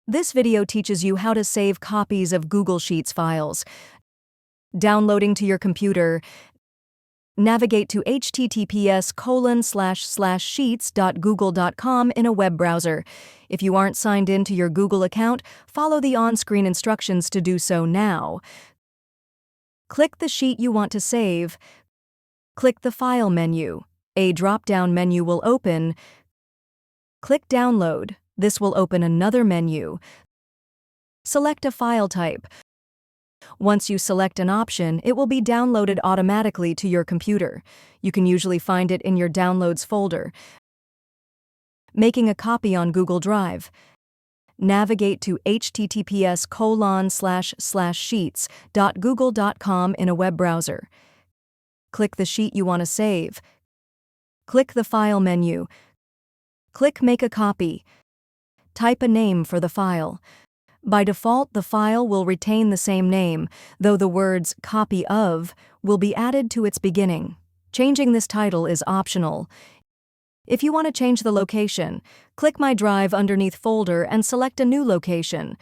This video teaches you how to save copies of Google Sheets files. Downloading to your computer, navigate to https://sheets.google.com in a web browser. If you aren't signed in to your Google account, follow the on-screen instructions to do so now. Click the sheet you want to save. Click the File menu. A drop-down menu will open. Click Download. This will open another menu. Select a file type. Once you select an option, it will be downloaded automatically to your computer. You can usually find it in your Downloads folder. Making a copy on Google Drive. Navigate to https://sheets.google.com in a web browser. Click the sheet you want to save. Click the File menu. Click Make a Copy. Type a name for the file. By default, the file will retain the same name, though the words "copy of" will be added to its beginning. Changing this title is optional. If you want to change the location, click My Drive underneath Folder and select a new location.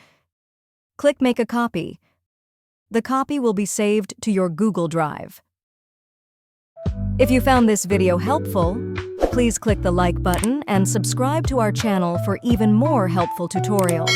Click Make a Copy. The copy will be saved to your Google Drive. If you found this video helpful, please click the like button and subscribe to our channel for even more helpful tutorials.